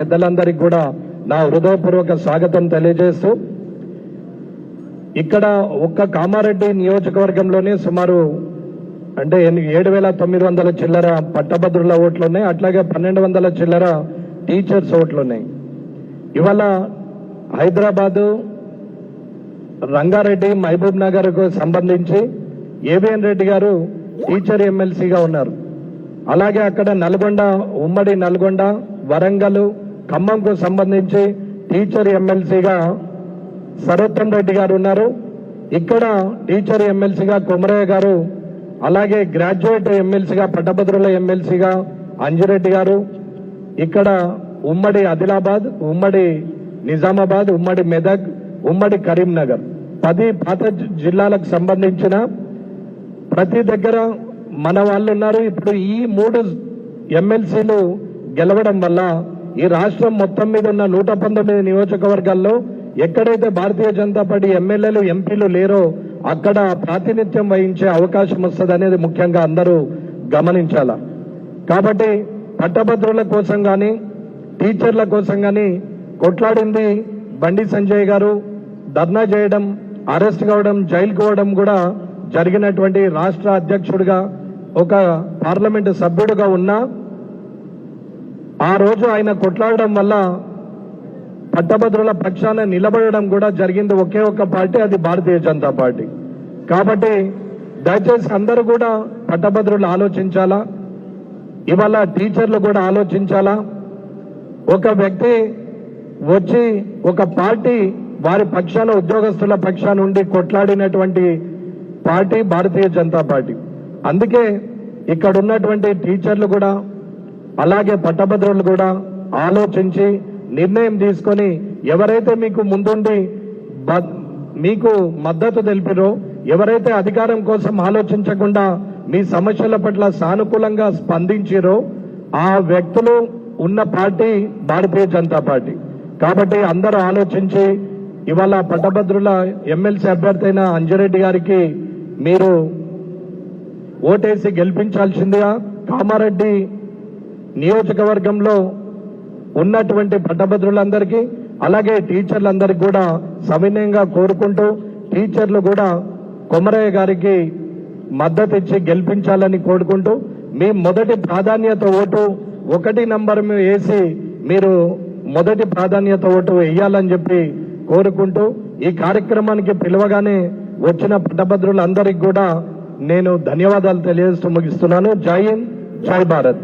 పెద్దలందరికీ కూడా నా హృదయపూర్వక స్వాగతం తెలియజేస్తూ ఇక్కడ ఒక్క కామారెడ్డి నియోజకవర్గంలోనే సుమారు అంటే 7,900 చిల్లర పట్టభద్రుల ఓట్లు ఉన్నాయి. అట్లాగే 1,200 చిల్లర టీచర్స్ ఓట్లు ఉన్నాయి. ఇవాళ హైదరాబాదు రంగారెడ్డి మహబూబ్ నగర్ కు సంబంధించి ఏబిఎన్ రెడ్డి గారు టీచర్ ఎమ్మెల్సీగా ఉన్నారు. అలాగే అక్కడ నల్గొండ ఉమ్మడి నల్గొండ వరంగల్ ఖమ్మంకు సంబంధించి టీచర్ ఎమ్మెల్సీగా సరోత్తం రెడ్డి గారు ఉన్నారు. ఇక్కడ టీచర్ ఎమ్మెల్సీగా కొమరయ్య గారు, అలాగే గ్రాడ్యుయేట్ ఎమ్మెల్సీగా పట్టభద్రుల ఎమ్మెల్సీగా అంజిరెడ్డి గారు, ఇక్కడ ఉమ్మడి ఆదిలాబాద్, ఉమ్మడి నిజామాబాద్, ఉమ్మడి మెదక్, ఉమ్మడి కరీంనగర్ 10 పాత జిల్లాలకు సంబంధించిన ప్రతి దగ్గర మన వాళ్ళు ఉన్నారు. ఇప్పుడు ఈ 3 ఎమ్మెల్సీలు గెలవడం వల్ల ఈ రాష్ట్రం మొత్తం మీద ఉన్న 119 నియోజకవర్గాల్లో ఎక్కడైతే భారతీయ జనతా పార్టీ ఎమ్మెల్యేలు ఎంపీలు లేరో అక్కడ ప్రాతినిధ్యం వహించే అవకాశం వస్తుంది అనేది ముఖ్యంగా అందరూ గమనించాల. కాబట్టి పట్టభద్రుల కోసం కానీ టీచర్ల కోసం కానీ కొట్లాడింది బండి సంజయ్ గారు. ధర్నా చేయడం, అరెస్ట్ కావడం, జైలుకు పోవడం కూడా జరిగినటువంటి రాష్ట్ర అధ్యక్షుడిగా ఒక పార్లమెంటు సభ్యుడిగా ఉన్నా ఆ రోజు ఆయన కొట్లాడడం వల్ల పట్టభద్రుల పక్షాన నిలబడడం కూడా జరిగింది ఒకే ఒక్క పార్టీ, అది భారతీయ జనతా పార్టీ. కాబట్టి దయచేసి అందరూ కూడా పట్టభద్రులు ఆలోచించాలా, ఇవాళ టీచర్లు కూడా ఆలోచించాలా. ఒక వ్యక్తి వచ్చి ఒక పార్టీ వారి పక్షాన ఉద్యోగస్తుల పక్షాన ఉండి కొట్లాడినటువంటి పార్టీ భారతీయ జనతా పార్టీ. అందుకే ఇక్కడ ఉన్నటువంటి టీచర్లు కూడా అలాగే పట్టభద్రులు కూడా ఆలోచించి నిర్ణయం తీసుకొని ఎవరైతే మీకు ముందుండి మీకు మద్దతు తెలిపిరో, ఎవరైతే అధికారం కోసం ఆలోచించకుండా మీ సమస్యల పట్ల సానుకూలంగా స్పందించిరో ఆ వ్యక్తులు ఉన్న పార్టీ భారతీయ జనతా పార్టీ. కాబట్టి అందరూ ఆలోచించి ఇవాళ పట్టభద్రుల ఎమ్మెల్సీ అభ్యర్థి అయిన అంజిరెడ్డి గారికి మీరు ఓటేసి గెలిపించాల్సిందిగా కామారెడ్డి నియోజకవర్గంలో ఉన్నటువంటి పట్టభద్రులందరికీ అలాగే టీచర్లందరికీ కూడా సవినయంగా కోరుకుంటూ టీచర్లు కూడా కొమరయ్య గారికి మద్దతు ఇచ్చి గెలిపించాలని కోరుకుంటూ మీ మొదటి ప్రాధాన్యత ఓటు 1 నంబర్ వేసి మీరు మొదటి ప్రాధాన్యత ఓటు వేయాలని చెప్పి కోరుకుంటూ ఈ కార్యక్రమానికి పిలవగానే వచ్చిన పట్టభద్రులందరికీ కూడా నేను ధన్యవాదాలు తెలియజేస్తూ ముగిస్తున్నాను. జై హింద్, జై భారత్.